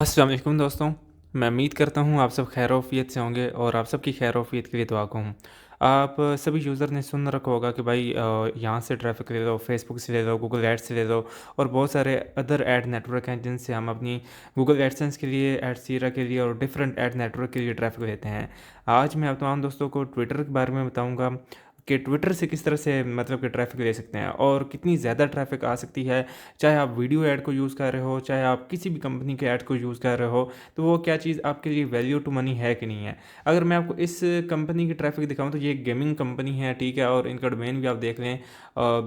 अस्सलाम वालेकुम दोस्तों। मैं उम्मीद करता हूँ आप सब खैर-ओ-आफ़ियत से होंगे और आप सबकी खैर-ओ-आफ़ियत के लिए दुआ गो हूँ। आप सभी यूज़र ने सुन रखा होगा कि भाई यहाँ से ट्रैफ़िक ले लो, फ़ेसबुक से ले लो, गूगल एड्स से ले लो और बहुत सारे अदर एड नेटवर्क हैं जिनसे हम अपनी गूगल एडसेंस के लिए, एडसीरा के लिए और डिफरेंट एड नेटवर्क के लिए ट्रैफ़िक लेते हैं। आज मैं आप तमाम दोस्तों को ट्विटर के बारे में बताऊँगा कि ट्विटर से किस तरह से मतलब कि ट्रैफ़िक ले सकते हैं और कितनी ज़्यादा ट्रैफ़िक आ सकती है। चाहे आप वीडियो ऐड को यूज़ कर रहे हो, चाहे आप किसी भी कंपनी के ऐड को यूज़ कर रहे हो, तो वो क्या चीज़ आपके लिए वैल्यू टू मनी है कि नहीं है। अगर मैं आपको इस कंपनी की ट्रैफ़िक दिखाऊँ तो ये एक गेमिंग कंपनी है, ठीक है? और इनका डोमेन भी आप देख लें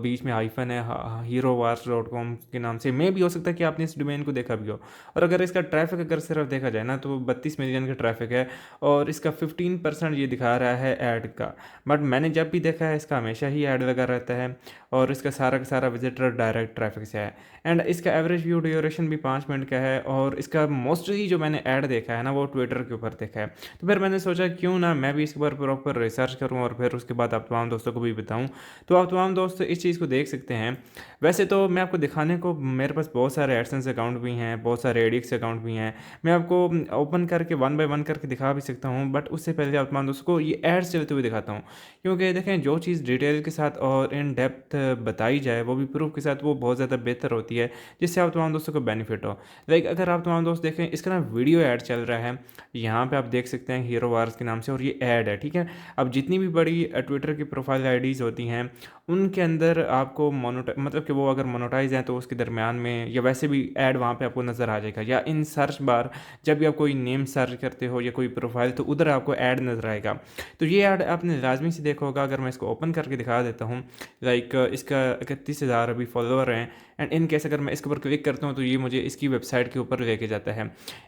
बीच में हाइफ़न है heroWars.com के नाम से। मेबी हो सकता है कि आपने इस डोमेन को देखा भी हो। और अगर इसका ट्रैफ़िक अगर सिर्फ़ देखा जाए ना तो 32 मिलियन का ट्रैफ़िक है और इसका 15% ये दिखा रहा है ऐड का। बट मैंने जब भी देखा है इसका हमेशा ही ऐड लगा रहता है और इसका सारा का सारा विज़िटर डायरेक्ट ट्रैफ़िक से है। एंड इसका एवरेज व्यू ड्यूरेशन भी 5 मिनट का है और इसका मोस्टली जो मैंने ऐड देखा है ना वो ट्विटर के ऊपर देखा है। तो फिर मैंने सोचा क्यों ना मैं भी इसके ऊपर प्रॉपर रिसर्च करूँ और फिर उसके बाद आप तमाम दोस्तों को भी बताऊँ। तो आप तमाम दोस्त इस चीज़ को देख सकते हैं। वैसे तो मैं आपको दिखाने को मेरे पास बहुत सारे एडसेंस अकाउंट भी हैं, बहुत सारे एडिक्स अकाउंट भी हैं। मैं आपको ओपन करके वन बाय वन करके दिखा भी सकता हूँ बट उससे पहले आप तमाम दोस्तों को ये एड्स चलते हुए दिखाता हूँ। क्योंकि देखें जो चीज़ डिटेल के साथ और इन डेप्थ बताई जाए वो भी प्रूफ के साथ वो बहुत ज़्यादा बेहतर होती है जिससे आप तमाम दोस्तों को बेनिफिट हो। लाइक अगर आप तमाम दोस्त देखें इसका ना वीडियो ऐड चल रहा है, यहाँ पे आप देख सकते हैं हीरो वार्स के नाम से और ये ऐड है, ठीक है? अब जितनी भी बड़ी ट्विटर की प्रोफाइल आईडीज़ होती हैं, उनके अंदर आपको मतलब कि वो अगर मोनेटाइज़ हैं तो उसके दरमियान में या वैसे भी ऐड वहाँ पे आपको नज़र आ जाएगा या इन सर्च बार जब भी आप कोई नेम सर्च करते हो या कोई प्रोफाइल तो उधर आपको ऐड नज़र आएगा। तो ये ऐड आपने लाज़मी से देखा होगा। अगर मैं इसको ओपन करके दिखा देता हूँ, लाइक इसका 31,000 अभी फॉलोवर हैं एंड इन केस अगर मैं इसके ऊपर क्लिक करता हूँ तो ये मुझे इसकी वेबसाइट के ऊपर लेके जाता है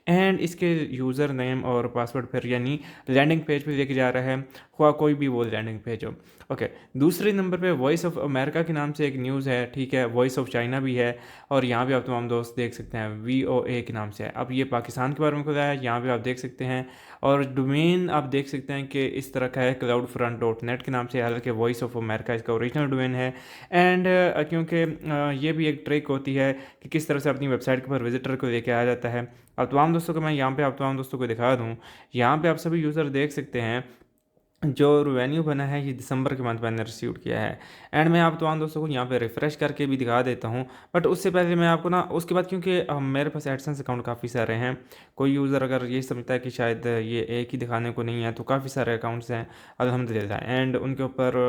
एंड इसके यूज़र नेम और पासवर्ड फिर यानी लैंडिंग पेज पे लेके जा रहा है, ख्वाह कोई भी वो लैंडिंग पेज हो। ओके, दूसरे नंबर पे वॉइस ऑफ अमेरिका के नाम से एक न्यूज़ है, ठीक है? वॉइस ऑफ चाइना भी है और यहाँ पे आप तमाम दोस्त देख सकते हैं वीओए के नाम से है। अब ये पाकिस्तान के बारे में खुला है, यहाँ पे आप देख सकते हैं और डोमेन आप देख सकते हैं कि इस तरह का है cloudfront.net के नाम से, हालाँकि वॉइस ऑफ अमेरिका इसका ओरिजिनल डोमेन है एंड क्योंकि ये भी एक ट्रिक होती है कि किस तरह से अपनी वेबसाइट के ऊपर विज़िटर को लेके आया जाता है। अब तमाम दोस्तों को मैं यहाँ पे आप तमाम दोस्तों को दिखा दूँ, यहाँ पे आप सभी यूज़र देख सकते हैं जो रेवेन्यू बना है ये दिसंबर के मंथ मैंने रिसीव किया है एंड मैं आप तमाम दोस्तों को यहाँ पे रिफ़्रेश करके भी दिखा देता हूँ। बट उससे पहले मैं आपको ना उसके बाद क्योंकि मेरे पास एडसेंस अकाउंट काफ़ी सारे हैं, कोई यूज़र अगर ये समझता है कि शायद ये एक ही दिखाने को नहीं है तो काफ़ी सारे अकाउंट्स हैं अल्हम्दुलिल्लाह एंड उनके ऊपर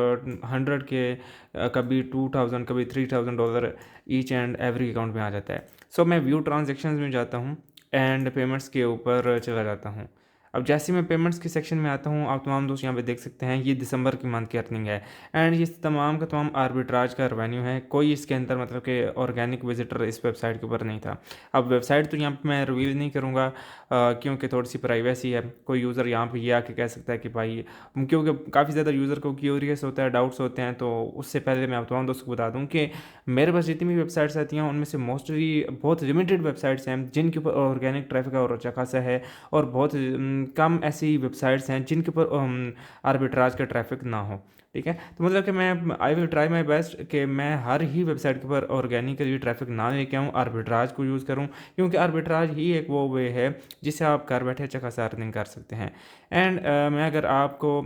100 के कभी 2000 कभी $3000 ईच एंड एवरी अकाउंट में आ जाता है। सो मैं व्यू ट्रांजेक्शन्स में जाता हूँ एंड पेमेंट्स के ऊपर चला जाता हूँ। अब जैसे ही मैं पेमेंट्स के सेक्शन में आता हूँ, आप तमाम दोस्त यहाँ पे देख सकते हैं ये दिसंबर की मंथ की अर्निंग है एंड ये तमाम का तमाम आर्बिट्राज का रेवेन्यू है। कोई इसके अंदर मतलब कि ऑर्गेनिक विजिटर इस वेबसाइट के ऊपर नहीं था। अब वेबसाइट तो यहाँ पे मैं रिवील नहीं करूँगा क्योंकि थोड़ी सी प्राइवेसी है। कोई यूज़र यहाँ पे ये आके कह सकता है कि भाई क्योंकि काफ़ी ज़्यादा यूज़र को क्यूरियस होता है, डाउट्स होते हैं, तो उससे पहले मैं आप तमाम दोस्तों को बता दूँ कि मेरे पास जितनी भी वेबसाइट्स आती हैं उनमें से मोस्टली बहुत लिमिटेड वेबसाइट्स हैं जिनके ऊपर ऑर्गेनिक ट्रैफिक और अच्छा खासा है और बहुत कम ऐसी वेबसाइट्स हैं जिनके ऊपर आर्बिट्राज का ट्रैफिक ना हो, ठीक है? तो मतलब कि मैं I will try my best कि मैं हर ही वेबसाइट के ऊपर ऑर्गेनिकली ट्रैफिक ना लेके आऊँ, आर्बिट्राज को यूज़ करूँ क्योंकि आर्बिट्राज ही एक वो वे है जिससे आप घर बैठे अच्छा खासा अर्निंग कर सकते हैं। एंड मैं अगर आपको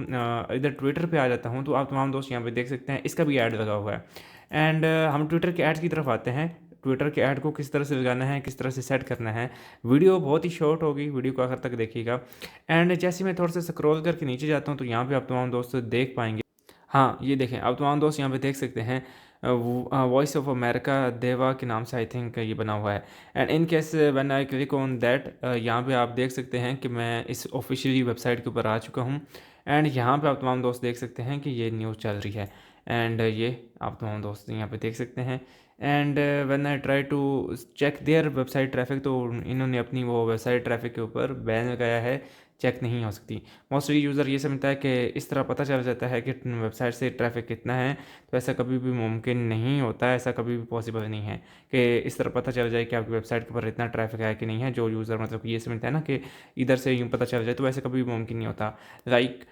इधर ट्विटर पे आ जाता हूँ तो आप तमाम दोस्त यहाँ पे देख सकते हैं इसका भी ऐड लगा हुआ है एंड हम ट्विटर के ऐड्स की तरफ आते हैं। ट्विटर के ऐड को किस तरह से लगाना है, किस तरह से सेट करना है। वीडियो बहुत ही शॉर्ट होगी, वीडियो को आखिर तक देखिएगा एंड जैसे मैं थोड़ा सा स्क्रॉल करके नीचे जाता हूँ तो यहाँ पे आप तमाम दोस्त देख पाएंगे। हाँ, ये देखें आप तमाम दोस्त यहाँ पे देख सकते हैं वॉइस ऑफ अमेरिका देवा के नाम से आई थिंक ये बना हुआ है and in case when I click on that यहाँ पे आप देख सकते हैं कि मैं इस ऑफिशियली वेबसाइट के ऊपर आ चुका हूँ एंड यहाँ पे आप तमाम दोस्त देख सकते हैं कि ये न्यूज़ चल रही है एंड ये आप तमाम दोस्त यहाँ पे देख सकते हैं and when I try to check their website traffic तो इन्होंने अपनी वो वेबसाइट ट्रैफिक के ऊपर बैन लगाया है, चेक नहीं हो सकती। मोस्टली यूज़र ये समझता है कि इस तरह पता चल जाता है कि वेबसाइट से ट्रैफिक कितना है, तो ऐसा कभी भी मुमकिन नहीं होता है, ऐसा कभी भी पॉसिबल नहीं है कि इस तरह पता चल जाए कि आपकी वेबसाइट के ऊपर इतना ट्रैफिक है कि नहीं है। जो यूज़र मतलब कि ये समझता है ना कि इधर से यूँ पता चल जाए, तो वैसे कभी भी मुमकिन नहीं होता। लाइक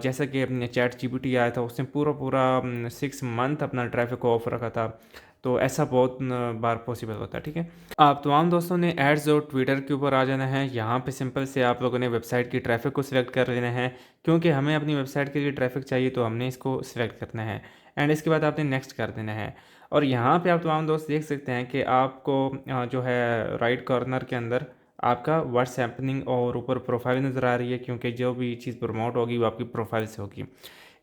जैसा कि अपने चैट जीपीटी आया था उसने पूरा पूरा 6 मंथ अपना ट्रैफिक को ऑफ रखा था, तो ऐसा बहुत बार पॉसिबल होता है, ठीक है। आप तमाम दोस्तों ने एड्स और ट्विटर के ऊपर आ जाना है। यहाँ पे सिंपल से आप लोगों ने वेबसाइट की ट्रैफिक को सिलेक्ट कर लेना है, क्योंकि हमें अपनी वेबसाइट के लिए ट्रैफिक चाहिए, तो हमने इसको सिलेक्ट करना है। एंड इसके बाद आपने नेक्स्ट कर देना है। और यहाँ पे आप तमाम दोस्त देख सकते हैं कि आपको जो है राइट कॉर्नर के अंदर आपका व्हाट्स हैपनिंग और ऊपर प्रोफाइल नज़र आ रही है, क्योंकि जो भी चीज़ प्रमोट होगी वो आपकी प्रोफाइल से होगी।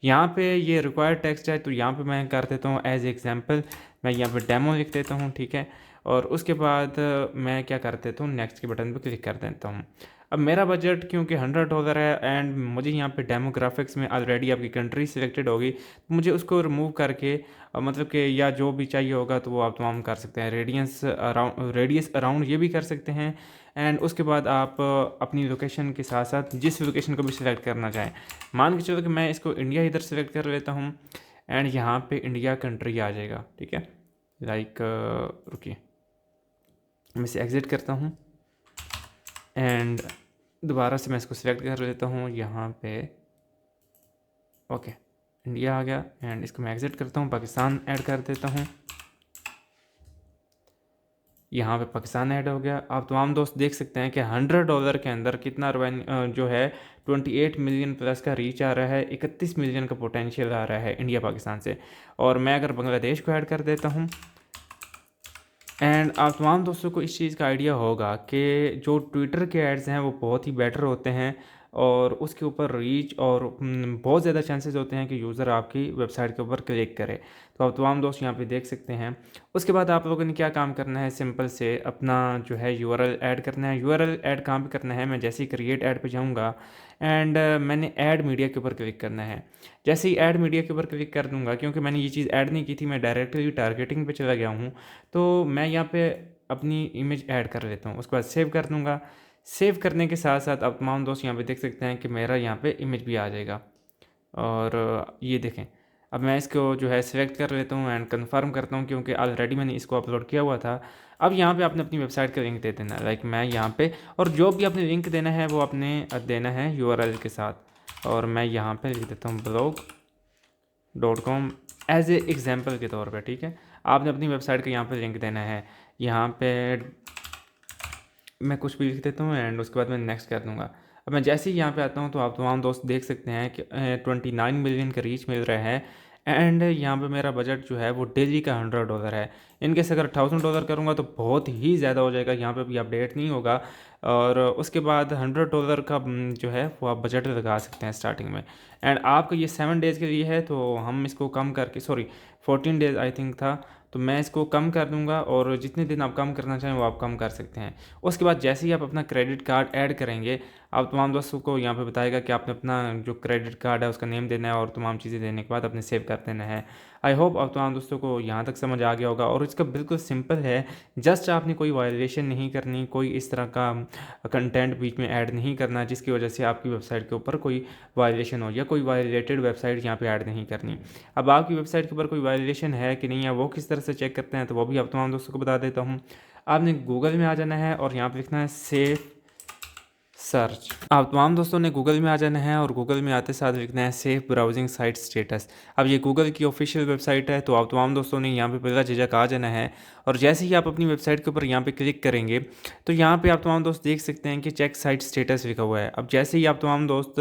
यहाँ पे ये रिक्वायर्ड टेक्स्ट है, तो यहाँ पे मैं कर देता हूँ एज एग्जांपल, मैं यहाँ पे डेमो लिख देता हूँ, ठीक है। और उसके बाद मैं क्या कर देता हूँ, नेक्स्ट के बटन पे क्लिक कर देता हूँ। अब मेरा बजट क्योंकि $100 है एंड मुझे यहाँ पे डेमोग्राफिक्स में ऑलरेडी आपकी कंट्री सिलेक्टेड होगी, तो मुझे उसको रिमूव करके मतलब कि या जो भी चाहिए होगा तो वो आप तमाम कर सकते हैं। रेडियस अराउंड ये भी कर सकते हैं। एंड उसके बाद आप अपनी लोकेशन के साथ साथ जिस लोकेशन को भी सिलेक्ट करना चाहें, मान के चलो कि मैं इसको इंडिया इधर सेलेक्ट कर लेता हूँ एंड यहाँ पे इंडिया कंट्री आ जाएगा, ठीक है। लाइक रुकिए, मैं इसे एग्ज़िट करता हूँ एंड दोबारा से मैं इसको सिलेक्ट कर लेता हूँ यहाँ पे। ओके, इंडिया आ गया एंड इसको मैं एग्ज़िट करता हूँ, पाकिस्तान ऐड कर देता हूँ। यहाँ पे पाकिस्तान ऐड हो गया। आप तमाम दोस्त देख सकते हैं कि $100 के अंदर कितना जो है 28 मिलियन प्लस का रीच आ रहा है, 31 मिलियन का पोटेंशियल आ रहा है इंडिया पाकिस्तान से। और मैं अगर बांग्लादेश को ऐड कर देता हूँ एंड आप तमाम दोस्तों को इस चीज़ का आइडिया होगा कि जो ट्विटर के एड्स हैं वो बहुत ही बेटर होते हैं और उसके ऊपर रीच और बहुत ज़्यादा चांसेस होते हैं कि यूज़र आपकी वेबसाइट के ऊपर क्लिक करे। तो आप तमाम दोस्त यहाँ पे देख सकते हैं। उसके बाद आप लोगों ने क्या काम करना है, सिंपल से अपना जो है यूआरएल ऐड करना है। यूआरएल ऐड कहाँ पे करना है, मैं जैसे ही क्रिएट ऐड पे जाऊँगा एंड मैंने ऐड मीडिया के ऊपर क्लिक करना है। जैसे ही ऐड मीडिया के ऊपर क्लिक कर दूँगा, क्योंकि मैंने ये चीज़ ऐड नहीं की थी, मैं डायरेक्टली टारगेटिंग पे चला गया हूँ, तो मैं यहाँ पे अपनी इमेज ऐड कर लेता हूँ। उसके बाद सेव कर दूँगा। सेव करने के साथ साथ आप तमाम दोस्त यहाँ पे देख सकते हैं कि मेरा यहाँ पे इमेज भी आ जाएगा। और ये देखें, अब मैं इसको जो है सिलेक्ट कर लेता हूँ एंड कंफर्म करता हूँ, क्योंकि ऑलरेडी मैंने इसको अपलोड किया हुआ था। अब यहाँ पे आपने अपनी वेबसाइट का लिंक दे देना है, लाइक मैं यहाँ पे, और जो भी आपने लिंक देना है वो आपने देना है यूआरएल के साथ। और मैं यहाँ पे लिख देता हूँ blog.com एज ए एग्जाम्पल के तौर पर, ठीक है। आपने अपनी वेबसाइट का यहाँ पर लिंक देना है। यहाँ पे मैं कुछ भी लिख देता हूँ एंड उसके बाद मैं नेक्स्ट कर दूँगा। अब मैं जैसे ही यहाँ पे आता हूँ तो आप तमाम दोस्त देख सकते हैं कि 29 मिलियन का रीच मिल रहा है एंड यहाँ पे मेरा बजट जो है वो डेली का $100 है। इनकेस अगर $1000 करूँगा तो बहुत ही ज़्यादा हो जाएगा, यहाँ पे भी अपडेट नहीं होगा। और उसके बाद $100 का जो है वो आप बजट लगा सकते हैं स्टार्टिंग में। एंड आपका ये 7 डेज़ के लिए है, तो हम इसको कम करके 14 डेज़ आई थिंक था, तो मैं इसको कम कर दूंगा और जितने दिन आप कम करना चाहें वो आप कम कर सकते हैं। उसके बाद जैसे ही आप अपना क्रेडिट कार्ड ऐड करेंगे, आप तमाम दोस्तों को यहाँ पे बताएगा कि आपने अपना जो क्रेडिट कार्ड है उसका नेम देना है और तमाम चीज़ें देने के बाद अपने सेव कर देना है। आई होप आप तमाम दोस्तों को यहाँ तक समझ आ गया होगा और इसका बिल्कुल सिंपल है। जस्ट आपने कोई वायलेशन नहीं करनी, कोई इस तरह का कंटेंट बीच में ऐड नहीं करना जिसकी वजह से आपकी वेबसाइट के ऊपर कोई वायलेशन हो, या कोई वायलेटेड वेबसाइट यहाँ पे ऐड नहीं करनी। अब आपकी वेबसाइट के ऊपर कोई वायलेशन है कि नहीं है वो किस तरह से चेक करते हैं, तो वो भी आप तमाम दोस्तों को बता देता हूँ। आपने गूगल में आ जाना है और यहाँ पे लिखना है सेफ सर्च। आप तमाम दोस्तों ने गूगल में आ जाना है और गूगल में आते साथ लिखना है सेफ ब्राउजिंग साइट स्टेटस। अब ये गूगल की ऑफिशियल वेबसाइट है, तो आप तमाम दोस्तों ने यहाँ पे बिला झिझक आ जाना है। और जैसे ही आप अपनी वेबसाइट के ऊपर यहाँ पे क्लिक करेंगे तो यहाँ पे आप तमाम दोस्त देख सकते हैं कि चेक साइट स्टेटस लिखा हुआ है। अब जैसे ही आप तमाम दोस्त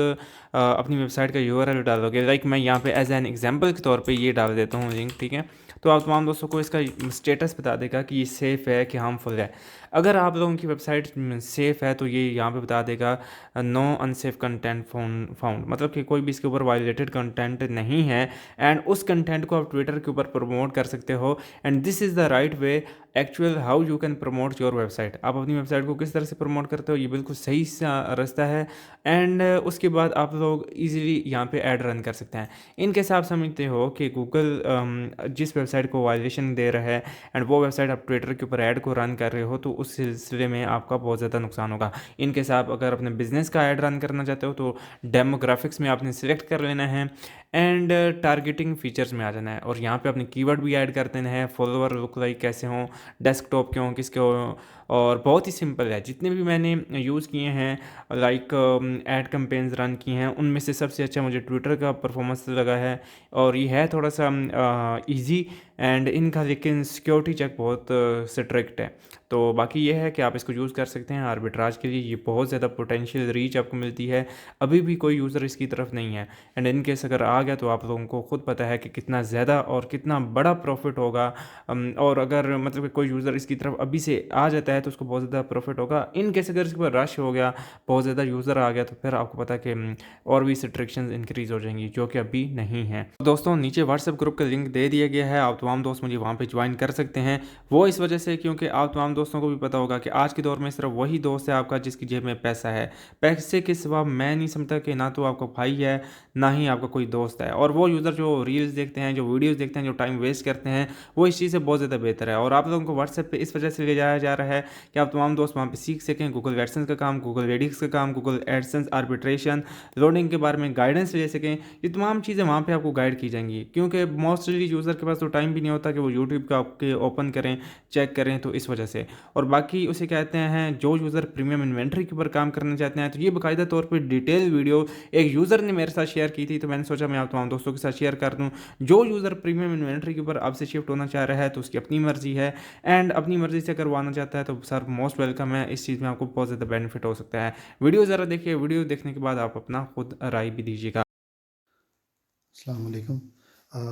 अपनी वेबसाइट का यूआरएल डालोगे, लाइक मैं यहाँ पे एज एन एग्जाम्पल के तौर पर ये डाल देता हूँ लिंक, ठीक है। तो आप तमाम दोस्तों को इसका स्टेटस बता देगा कि ये सेफ़ है कि हार्मफुल है। अगर आप लोगों की वेबसाइट सेफ़ है तो ये यहाँ पे बता देगा नो अनसेफ कंटेंट फाउंड, मतलब कि कोई भी इसके ऊपर वायलेटेड कंटेंट नहीं है एंड उस कंटेंट को आप ट्विटर के ऊपर प्रमोट कर सकते हो। And this is the right way actual how you can promote your website. आप अपनी वेबसाइट को किस तरह से प्रमोट करते हो, ये बिल्कुल सही रास्ता है। एंड उसके बाद आप लोग ईजिली यहाँ पे ऐड रन कर सकते हैं। इनकेस आप समझते हो कि गूगल जिस वेबसाइट को वायलेशन दे रहा है एंड वो वेबसाइट आप ट्विटर के ऊपर ऐड को रन कर रहे हो, तो उस सिलसिले में आपका बहुत ज़्यादा नुकसान होगा। इनकेस आप अगर अपने बिजनेस का ऐड रन करना चाहते हो तो डेमोग्राफिक्स में आपने सिलेक्ट कर लेना है एंड टारगेटिंग फीचर्स में आ जाना है और यहाँ पे अपने कीवर्ड भी ऐड कर देना है, फॉलोअर लुक लाइक कैसे हों, डेस्कटॉप के हों, किसके हों। और बहुत ही सिंपल है, जितने भी मैंने यूज़ किए हैं लाइक एड कैंपेन्स रन किए हैं, उनमें से सबसे अच्छा मुझे ट्विटर का परफॉर्मेंस लगा है। और ये है थोड़ा सा इजी एंड इनका लेकिन सिक्योरिटी चेक बहुत स्ट्रिक्ट है। तो बाकी ये है कि आप इसको यूज़ कर सकते हैं आर्बिट्राज के लिए, ये बहुत ज़्यादा पोटेंशियल रीच आपको मिलती है। अभी भी कोई यूज़र इसकी तरफ नहीं है एंड इन केस अगर आ गया तो आप लोगों को खुद पता है कि कितना ज़्यादा और कितना बड़ा प्रॉफिट होगा। और अगर मतलब कि कोई यूज़र इसकी तरफ अभी से आ जाता है तो उसको बहुत ज़्यादा प्रॉफिट होगा। इन केस अगर इसके ऊपर रश हो गया, बहुत ज़्यादा यूज़र आ गया, तो फिर आपको पता है कि और भी रिस्ट्रिक्शंस इंक्रीज़ हो जाएंगी, जो कि अभी नहीं है। तो दोस्तों नीचे व्हाट्सएप ग्रुप का लिंक दे दिया गया है, आप तमाम दोस्त मुझे वहाँ पे ज्वाइन कर सकते हैं। वो इस वजह से क्योंकि आप तमाम दोस्तों को भी पता होगा कि आज के दौर में सिर्फ वही दोस्त है आपका जिसकी जेब में पैसा है। पैसे के सिवा मैं नहीं समझता कि ना तो आपका भाई है, ना ही आपका कोई दोस्त है। और वो यूज़र जो रील्स देखते हैं, जो वीडियोस देखते हैं, जो टाइम वेस्ट करते हैं, वो इस चीज़ से बहुत ज़्यादा बेहतर है। और आप लोगों को व्हाट्सएप पे इस वजह से ले जाया जा रहा है कि आप तमाम दोस्त वहाँ पे सीख सकें गूगल एडसेंस का काम, गूगल एडिक्स का काम, गूगल एडसेंस आर्बिट्रेशन, लोडिंग के बारे में गाइडेंस ले सकें। ये तमाम चीज़ें वहाँ पे आपको गाइड की जाएंगी, क्योंकि मोस्टली यूज़र के पास तो टाइम भी नहीं होता कि वो यूट्यूब का आपके ओपन करें, चेक करें, तो इस वजह से। और बाकी उसे कहते हैं जो यूज़र प्रीमियम इन्वेंट्री के ऊपर काम करना चाहते हैं, तो ये बाकायदा तौर पर डिटेल वीडियो एक यूज़र ने मेरे साथ शेयर की थी, तो मैंने सोचा मैं आप तमाम दोस्तों के साथ शेयर कर दूं। जो यूज़र प्रीमियम इन्वेंट्री के ऊपर आपसे शिफ्ट होना चाह रहा है तो उसकी अपनी मर्जी है एंड अपनी मर्जी से करवाना चाहता है तो सर मोस्ट वेलकम है। इस चीज़ में आपको बहुत ज़्यादा बेनिफिट हो सकता है। वीडियो ज़रा देखिए, वीडियो देखने के बाद आप अपना खुद राय भी दीजिएगा। अस्सलाम वालेकुम।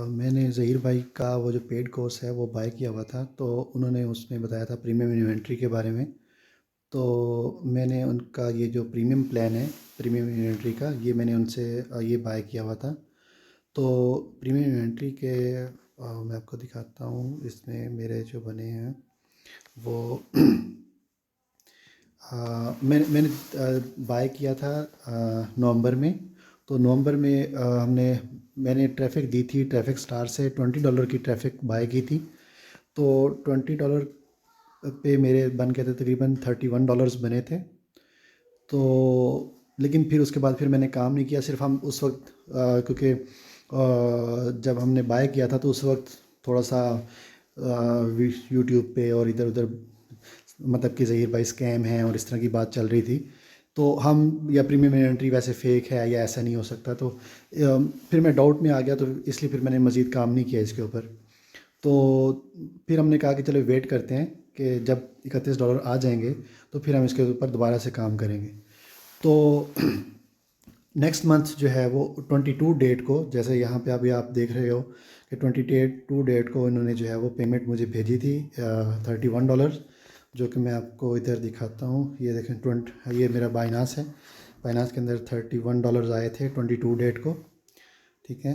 मैंने ज़हीर भाई का वो जो पेड कोर्स है वो बाय किया हुआ था, तो उन्होंने उसमें बताया था प्रीमियम इन्वेंट्री के बारे में। तो मैंने उनका ये जो प्रीमियम प्लान है प्रीमियम इन्वेंट्री का, ये मैंने उनसे ये बाय किया हुआ था। तो प्रीमियम इन्वेंट्री के मैं आपको दिखाता हूँ, इसमें मेरे जो बने हैं वो मैंने बाय किया था नवंबर में। तो नवंबर में मैंने ट्रैफ़िक दी थी, ट्रैफ़िक स्टार से $20 की ट्रैफ़िक बाय की थी। तो $20 पे मेरे बन गए थे, तकरीबन $31 बने थे। तो लेकिन फिर उसके बाद फिर मैंने काम नहीं किया, सिर्फ हम उस वक्त क्योंकि जब हमने बाय किया था तो उस वक्त थोड़ा सा यूट्यूब पे और इधर उधर मतलब कि ज़हीर भाई स्कैम है और इस तरह की बात चल रही थी। तो हम या प्रीमियम इन्वेंट्री वैसे फ़ेक है या ऐसा नहीं हो सकता, तो फिर मैं डाउट में आ गया, तो इसलिए फिर मैंने मज़ीद काम नहीं किया इसके ऊपर। तो फिर हमने कहा कि चलो वेट करते हैं कि जब $31 आ जाएंगे तो फिर हम इसके ऊपर दोबारा से काम करेंगे। तो नेक्स्ट मंथ जो है वो 22 डेट को, जैसे यहाँ पे अभी आप देख रहे हो कि 22 डेट को इन्होंने जो है वो पेमेंट मुझे भेजी थी $31, जो कि मैं आपको इधर दिखाता हूँ। ये देखें, ये मेरा बाइनास है, बाइनास के अंदर $31 आए थे 22 डेट को। ठीक है,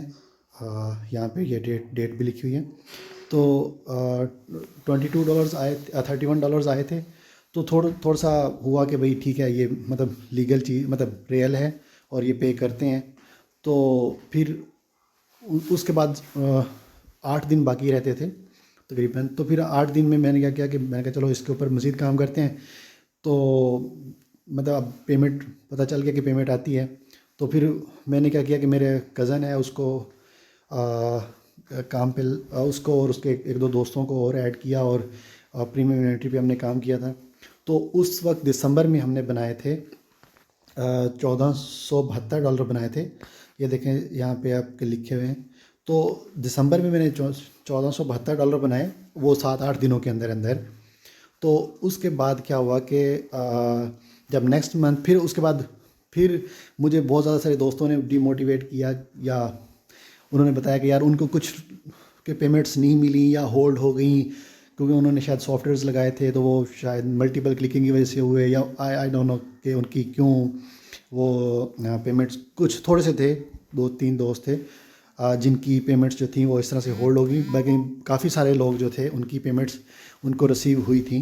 यहाँ पे ये डेट भी लिखी हुई है। तो $22 आए, $31 आए थे। तो थोड़ा सा हुआ कि भाई ठीक है, ये मतलब लीगल चीज़, मतलब रियल है और ये पे करते हैं। तो फिर उसके बाद 8 दिन बाकी रहते थे तकरीबन। तो फिर 8 दिन में मैंने क्या किया कि मैंने कहा चलो इसके ऊपर मज़ीद काम करते हैं। तो मतलब अब पेमेंट पता चल गया कि पेमेंट आती है। तो फिर मैंने क्या किया कि मेरे कज़न है उसको काम पे उसको और उसके एक दो दोस्तों को और ऐड किया और प्रीमियम इन्वेंट्री पे हमने काम किया था। तो उस वक्त दिसंबर में हमने बनाए थे $1472 बनाए थे। ये देखें यहाँ पे आपके लिखे हुए हैं। तो दिसंबर में मैंने $1472 बनाए, वो 7-8 दिनों के अंदर अंदर। तो उसके बाद क्या हुआ कि जब नेक्स्ट मंथ फिर उसके बाद फिर मुझे बहुत ज़्यादा सारे दोस्तों ने डिमोटिवेट किया, या उन्होंने बताया कि यार उनको कुछ के पेमेंट्स नहीं मिली या होल्ड हो गई, क्योंकि उन्होंने शायद सॉफ्टवेयर्स लगाए थे तो वो शायद मल्टीपल क्लिकिंग की वजह से हुए, या आई डोंट नो कि उनकी क्यों वो पेमेंट्स, कुछ थोड़े से थे, 2-3 दोस्त थे जिनकी पेमेंट्स जो थी वो इस तरह से होल्ड हो गई। बाकी काफ़ी सारे लोग जो थे उनकी पेमेंट्स उनको रिसीव हुई थी।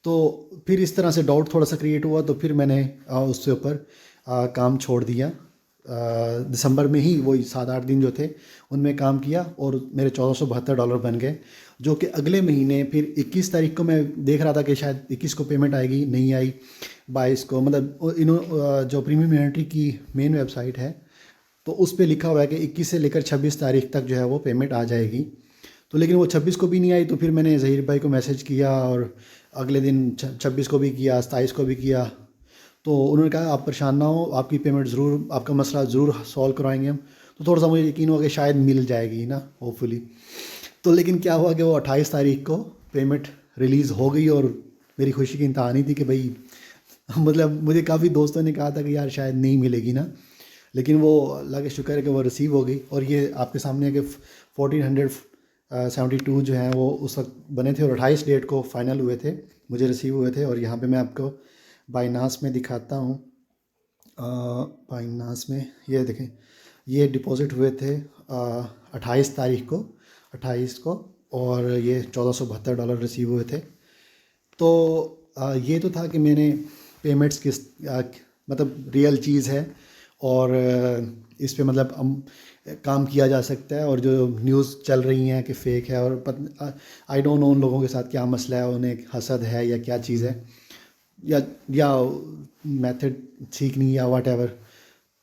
तो फिर इस तरह से डाउट थोड़ा सा क्रिएट हुआ, तो फिर मैंने उसके ऊपर काम छोड़ दिया। दिसंबर में ही वही 7-8 दिन जो थे उनमें काम किया और मेरे $1472 बन गए, जो कि अगले महीने फिर 21 तारीख को मैं देख रहा था कि शायद 21 को पेमेंट आएगी, नहीं आई। 22 को, मतलब जो प्रीमियम इन्वेंट्री की मेन वेबसाइट है तो उस पे लिखा हुआ है कि 21 से लेकर 26 तारीख तक जो है वो पेमेंट आ जाएगी। तो लेकिन वो 26 को भी नहीं आई, तो फिर मैंने ज़हीर भाई को मैसेज किया और अगले दिन 26 को भी किया, 27 को भी किया। तो उन्होंने कहा आप परेशान ना हो, आपकी पेमेंट ज़रूर, आपका मसला ज़रूर सॉल्व करवाएंगे हम। तो थोड़ा सा मुझे यकीन हुआ कि शायद मिल जाएगी ना, होपफुली। तो लेकिन क्या हुआ कि वो 28 तारीख को पेमेंट रिलीज़ हो गई और मेरी खुशी की इंतहा नहीं थी कि भाई मतलब मुझे काफ़ी दोस्तों ने कहा था कि यार शायद नहीं मिलेगी ना, लेकिन वो अल्लाह का शुक्र है कि वो रिसीव हो गई। और ये आपके सामने है कि 1472 जो हैं वो उस वक्त बने थे और 28 डेट को फ़ाइनल हुए थे, मुझे रिसीव हुए थे। और यहाँ पे मैं आपको बाइनास में दिखाता हूँ। बाइनास में ये देखें, ये डिपॉज़िट हुए थे 28 तारीख को, 28 को, और ये $1472 रिसीव हुए थे। तो ये तो था कि मैंने पेमेंट्स किस मतलब रियल चीज़ है और इस पे मतलब काम किया जा सकता है। और जो न्यूज़ चल रही हैं कि फ़ेक है, और आई डोंट नो उन लोगों के साथ क्या मसला है, उन्हें हसद है या क्या चीज़ है, या मेथड ठीक नहीं या वाट एवर।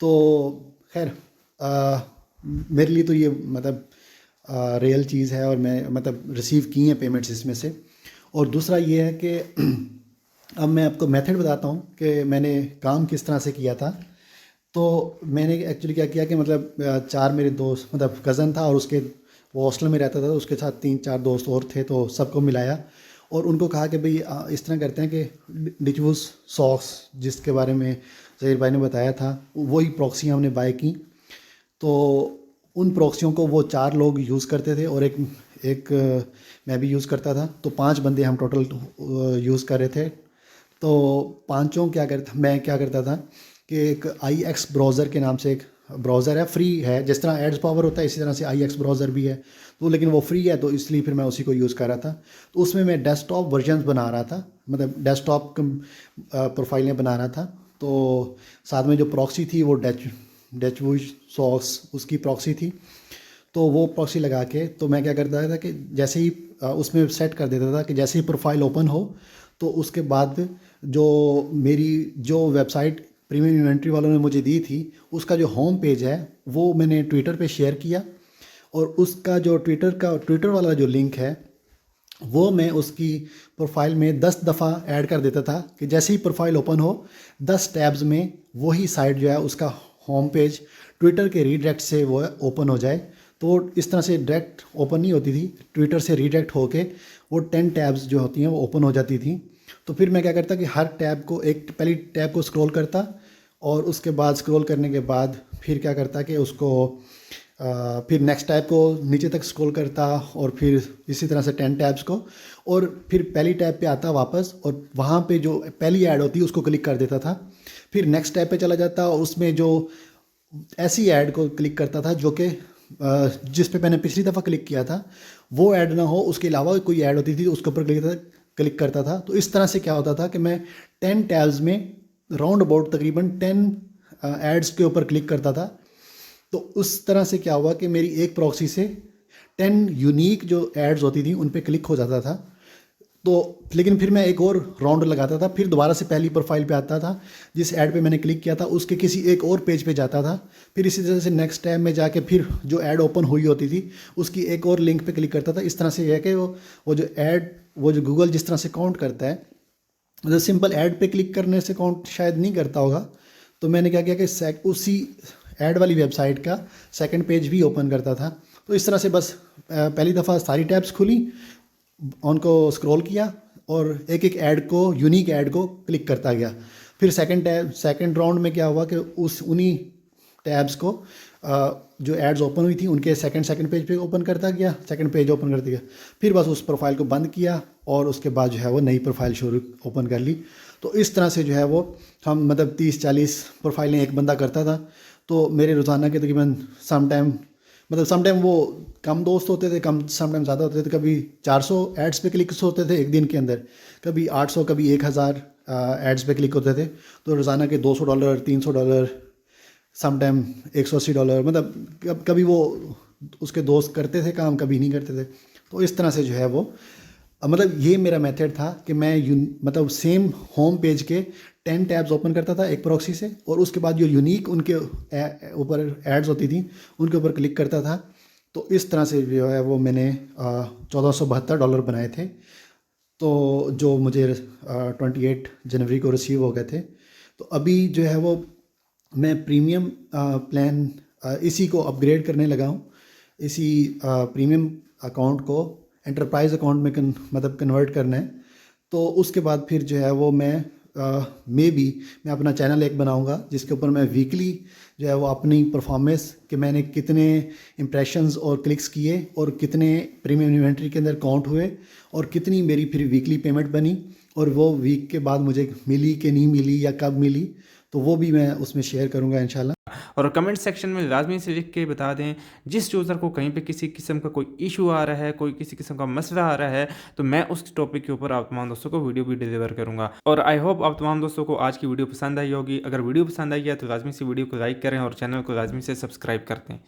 तो खैर मेरे लिए तो ये मतलब रियल चीज़ है और मैं मतलब रिसीव की हैं पेमेंट्स इसमें से। और दूसरा ये है कि अब मैं आपको मेथड बताता हूँ कि मैंने काम किस तरह से किया था। तो मैंने एक्चुअली क्या किया कि मतलब चार मेरे दोस्त, मतलब कज़न था और उसके, वो हॉस्टल में रहता था, तो उसके साथ 3-4 दोस्त और थे, तो सबको मिलाया और उनको कहा कि भाई इस तरह करते हैं कि डिचवूस सॉक्स जिसके बारे में ज़हीर भाई ने बताया था, वही प्रॉक्सी हमने बाय की। तो उन प्रॉक्सियों को वो 4 लोग यूज़ करते थे और एक एक मैं भी यूज़ करता था, तो 5 बंदे हम टोटल यूज़ कर रहे थे। तो पांचों मैं क्या करता था कि एक आई एक्स ब्राउज़र के नाम से एक ब्राउज़र है, फ्री है, जिस तरह एड्स पावर होता है इसी तरह से आई एक्स ब्राउज़र भी है। तो लेकिन वो फ्री है, तो इसलिए फिर मैं उसी को यूज़ कर रहा था। तो उसमें मैं डेस्कटॉप वर्जन्स बना रहा था, मतलब डेस्कटॉप प्रोफाइलें बना रहा था। तो साथ में जो प्रॉक्सी थी वो डचवुड सॉक्स उसकी प्रॉक्सी थी। तो वो प्रॉक्सी लगा के तो मैं क्या करता था कि जैसे ही उसमें सेट कर देता था कि जैसे ही प्रोफाइल ओपन हो, तो उसके बाद जो मेरी जो वेबसाइट प्रीमियम इन्वेंट्री वालों ने मुझे दी थी, उसका जो होम पेज है वो मैंने ट्विटर पे शेयर किया। और उसका जो ट्विटर वाला जो लिंक है वो मैं उसकी प्रोफाइल में 10 दफ़ा ऐड कर देता था कि जैसे ही प्रोफाइल ओपन हो 10 टैब्स में वही साइट जो है उसका होम पेज ट्विटर के रीडायरेक्ट से वो ओपन हो जाए। तो इस तरह से डायरेक्ट ओपन नहीं होती थी, ट्विटर से रीडायरेक्ट होके वो 10 टैब्स जो होती हैं वो ओपन हो जाती थी। तो फिर मैं क्या करता कि हर टैब को, एक पहली टैब को स्क्रॉल करता और उसके बाद स्क्रॉल करने के बाद फिर क्या करता कि उसको फिर नेक्स्ट टैब को नीचे तक स्क्रॉल करता और फिर इसी तरह से 10 टैब्स को, और फिर पहली टैब पे आता वापस और वहाँ पे जो पहली ऐड होती है उसको क्लिक कर देता था। फिर नेक्स्ट टैब पे चला जाता और उसमें जो ऐसी ऐड को क्लिक करता था जो कि जिस पे मैंने पिछली दफ़ा क्लिक किया था वो ऐड ना हो, उसके अलावा कोई ऐड होती थी उसके ऊपर क्लिक करता था। तो इस तरह से क्या होता था कि मैं 10 टैब्स में राउंड अबाउट तकरीबन 10 एड्स के ऊपर क्लिक करता था। तो उस तरह से क्या हुआ कि मेरी एक प्रॉक्सी से 10 यूनिक जो एड्स होती थी उन पे क्लिक हो जाता था। तो लेकिन फिर मैं एक और राउंड लगाता था, फिर दोबारा से पहली प्रोफाइल पे आता था, जिस ऐड पे मैंने क्लिक किया था उसके किसी एक और पेज पे जाता था। फिर इसी तरह से नेक्स्ट टैब में जाके फिर जो ऐड ओपन हुई होती थी उसकी एक और लिंक पे क्लिक करता था। इस तरह से यह है कि वो जो ऐड, वो जो गूगल जिस तरह से काउंट करता है, मतलब सिंपल ऐड पे क्लिक करने से काउंट शायद नहीं करता होगा। तो मैंने क्या किया कि उसी ऐड वाली वेबसाइट का सेकंड पेज भी ओपन करता था। तो इस तरह से बस पहली दफ़ा सारी टैब्स खुली, उनको स्क्रॉल किया और एक एक ऐड को, यूनिक ऐड को क्लिक करता गया। फिर सेकंड राउंड में क्या हुआ कि उन्हीं टैब्स को जो एड्स ओपन हुई थी उनके सेकंड पेज पे ओपन करता गया, सेकंड पेज ओपन करता गया। फिर बस उस प्रोफाइल को बंद किया और उसके बाद जो है वो नई प्रोफाइल शुरू ओपन कर ली। तो इस तरह से जो है वो हम मतलब 30-40 प्रोफाइलें एक बंदा करता था। तो मेरे रोज़ाना के तकरीबन समटाइम वो कम दोस्त होते थे, समटाइम ज़्यादा होते थे। कभी 400 एड्स पे क्लिक्स होते थे एक दिन के अंदर, कभी 800, कभी 1000 एड्स पे क्लिक होते थे। तो रोज़ाना के $200, $300, समटाइम $180, मतलब कभी वो उसके दोस्त करते थे काम, कभी नहीं करते थे। तो इस तरह से जो है वो मतलब ये मेरा मेथड था कि मैं मतलब सेम होम पेज के 10 टैब्स ओपन करता था एक प्रॉक्सी से, और उसके बाद जो यूनिक उनके ऊपर एड्स होती थी उनके ऊपर क्लिक करता था। तो इस तरह से जो है वो मैंने $1472 बनाए थे, तो जो मुझे 28 जनवरी को रिसीव हो गए थे। तो अभी जो है वो मैं प्रीमियम प्लान इसी को अपग्रेड करने लगा हूँ। इसी प्रीमियम अकाउंट को एंटरप्राइज अकाउंट में मतलब कन्वर्ट करना है। तो उसके बाद फिर जो है वो मैं मैं अपना चैनल एक बनाऊंगा जिसके ऊपर मैं वीकली जो है वो अपनी परफॉर्मेंस कि मैंने कितने इम्प्रेशंस और क्लिक्स किए और कितने प्रीमियम इन्वेंट्री के अंदर काउंट हुए और कितनी मेरी फिर वीकली पेमेंट बनी और वो वीक के बाद मुझे मिली कि नहीं मिली या कब मिली, तो वो भी मैं उसमें शेयर करूंगा इंशाल्लाह। और कमेंट सेक्शन में लाजमी से लिख के बता दें जिस यूज़र को कहीं पे किसी किस्म का कोई इशू आ रहा है, कोई किसी किस्म का मसला आ रहा है, तो मैं उस टॉपिक के ऊपर आप तमाम दोस्तों को वीडियो भी डिलीवर करूँगा। और आई होप आप तमाम दोस्तों को आज की वीडियो पसंद आई होगी। अगर वीडियो पसंद आई है तो लाजमी से वीडियो को लाइक करें और चैनल को लाजमी से सब्सक्राइब कर दें।